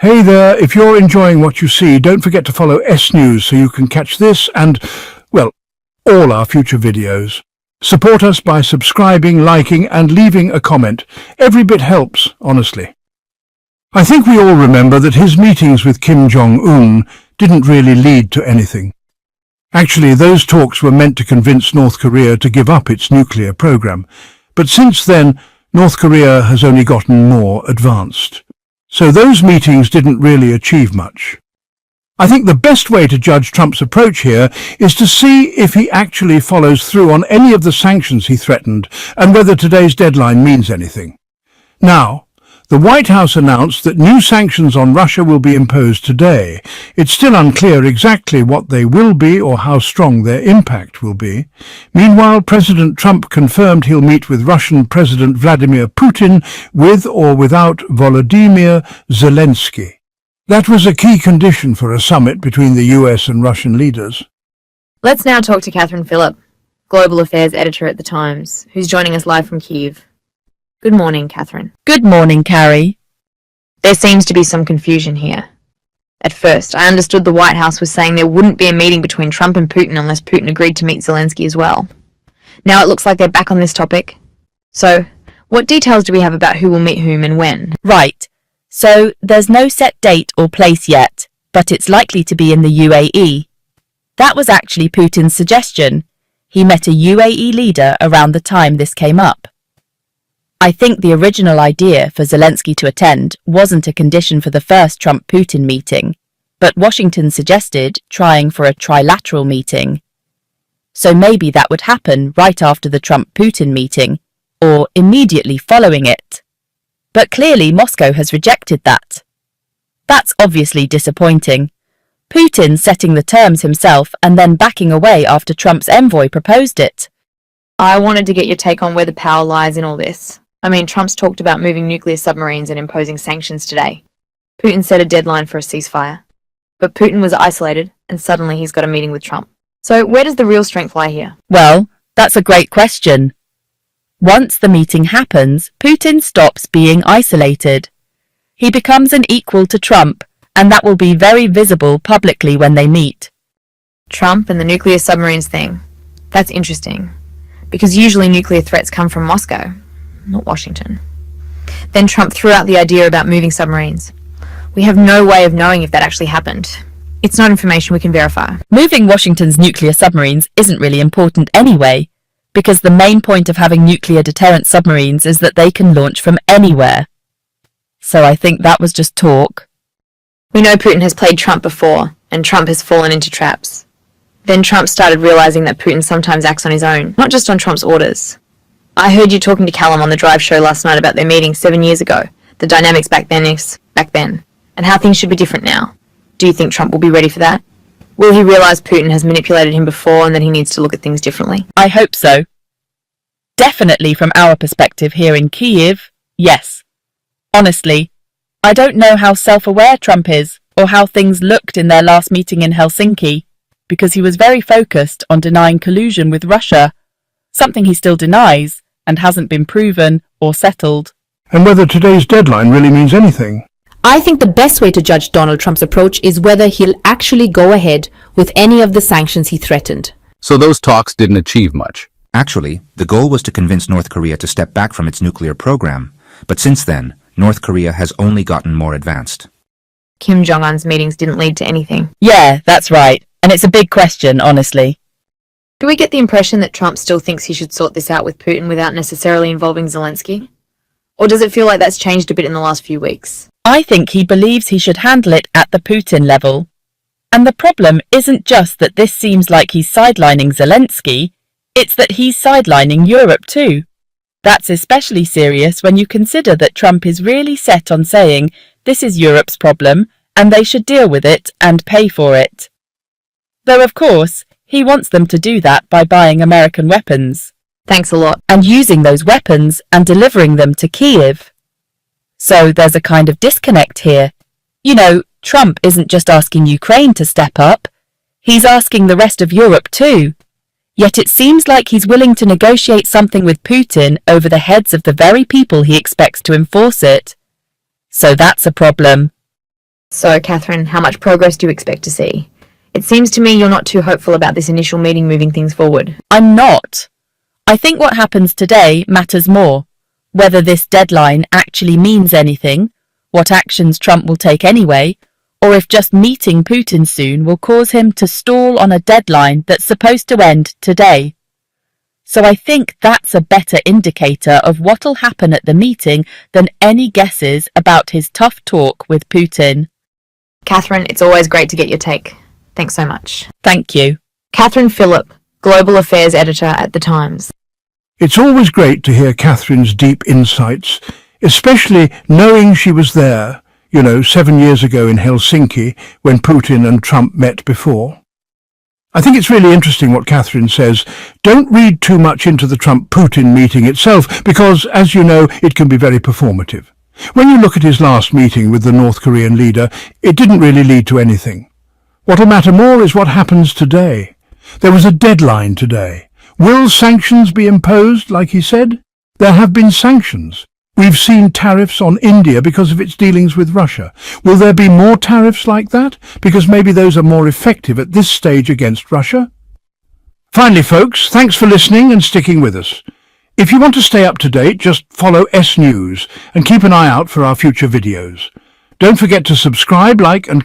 Hey there, if you're enjoying what you see, don't forget to follow S News so you can catch this and, well, all our future videos. Support us by subscribing, liking and leaving a comment. Every bit helps, honestly. I think we all remember that his meetings with Kim Jong-un didn't really lead to anything. Actually, those talks were meant to convince North Korea to give up its nuclear program. But since then, North Korea has only gotten more advanced. So those meetings didn't really achieve much. I think the best way to judge Trump's approach here is to see if he actually follows through on any of the sanctions he threatened and whether today's deadline means anything. Now, the White House announced that new sanctions on Russia will be imposed today. It's still unclear exactly what they will be or how strong their impact will be. Meanwhile, President Trump confirmed he'll meet with Russian President Vladimir Putin with or without Volodymyr Zelensky. That was a key condition for a summit between the US and Russian leaders. Let's now talk to Catherine Phillip, Global Affairs Editor at The Times, who's joining us live from Kyiv. Good morning, Catherine. Good morning, Carrie. There seems to be some confusion here. At first, I understood the White House was saying there wouldn't be a meeting between Trump and Putin unless Putin agreed to meet Zelensky as well. Now it looks like they're back on this topic. So, what details do we have about who will meet whom and when? Right. So, there's no set date or place yet, but it's likely to be in the UAE. That was actually Putin's suggestion. He met a UAE leader around the time this came up. I think the original idea for Zelensky to attend wasn't a condition for the first Trump-Putin meeting, but Washington suggested trying for a trilateral meeting. So maybe that would happen right after the Trump-Putin meeting, or immediately following it. But clearly Moscow has rejected that. That's obviously disappointing. Putin setting the terms himself and then backing away after Trump's envoy proposed it. I wanted to get your take on where the power lies in all this. I mean, Trump's talked about moving nuclear submarines and imposing sanctions today. Putin set a deadline for a ceasefire. But Putin was isolated, and suddenly he's got a meeting with Trump. So where does the real strength lie here? Well, that's a great question. Once the meeting happens, Putin stops being isolated. He becomes an equal to Trump, and that will be very visible publicly when they meet. Trump and the nuclear submarines thing. That's interesting. Because usually nuclear threats come from Moscow, not Washington. Then Trump threw out the idea about moving submarines. We have no way of knowing if that actually happened. It's not information we can verify. Moving Washington's nuclear submarines isn't really important anyway, because the main point of having nuclear deterrent submarines is that they can launch from anywhere. So I think that was just talk. We know Putin has played Trump before, and Trump has fallen into traps. Then Trump started realizing that Putin sometimes acts on his own, not just on Trump's orders. I heard you talking to Callum on the Drive show last night about their meeting 7 years ago, the dynamics back then, and how things should be different now. Do you think Trump will be ready for that? Will he realize Putin has manipulated him before and that he needs to look at things differently? I hope so. Definitely from our perspective here in Kyiv, yes. Honestly, I don't know how self-aware Trump is or how things looked in their last meeting in Helsinki, because he was very focused on denying collusion with Russia, something he still denies and hasn't been proven or settled. And whether today's deadline really means anything. I think the best way to judge Donald Trump's approach is whether he'll actually go ahead with any of the sanctions he threatened. So those talks didn't achieve much. Actually, the goal was to convince North Korea to step back from its nuclear program, but since then, North Korea has only gotten more advanced. Kim Jong-un's meetings didn't lead to anything. Yeah, that's right. And it's a big question, honestly. Do we get the impression that Trump still thinks he should sort this out with Putin without necessarily involving Zelensky? Or does it feel like that's changed a bit in the last few weeks? I think he believes he should handle it at the Putin level. And the problem isn't just that this seems like he's sidelining Zelensky, it's that he's sidelining Europe too. That's especially serious when you consider that Trump is really set on saying this is Europe's problem and they should deal with it and pay for it. Though of course, he wants them to do that by buying American weapons. Thanks a lot. And using those weapons and delivering them to Kyiv. So there's a kind of disconnect here. You know, Trump isn't just asking Ukraine to step up, he's asking the rest of Europe too. Yet it seems like he's willing to negotiate something with Putin over the heads of the very people he expects to enforce it. So that's a problem. So, Catherine, how much progress do you expect to see? It seems to me you're not too hopeful about this initial meeting moving things forward. I'm not. I think what happens today matters more. Whether this deadline actually means anything, what actions Trump will take anyway, or if just meeting Putin soon will cause him to stall on a deadline that's supposed to end today. So I think that's a better indicator of what'll happen at the meeting than any guesses about his tough talk with Putin. Catherine, it's always great to get your take. Thanks so much. Thank you. Catherine Phillip, Global Affairs Editor at The Times. It's always great to hear Catherine's deep insights, especially knowing she was there, 7 years ago in Helsinki when Putin and Trump met before. I think it's really interesting what Catherine says. Don't read too much into the Trump-Putin meeting itself because, as you know, it can be very performative. When you look at his last meeting with the North Korean leader, it didn't really lead to anything. What'll matter more is what happens today. There was a deadline today. Will sanctions be imposed, like he said? There have been sanctions. We've seen tariffs on India because of its dealings with Russia. Will there be more tariffs like that? Because maybe those are more effective at this stage against Russia? Finally, folks, thanks for listening and sticking with us. If you want to stay up to date, just follow S News and keep an eye out for our future videos. Don't forget to subscribe, like and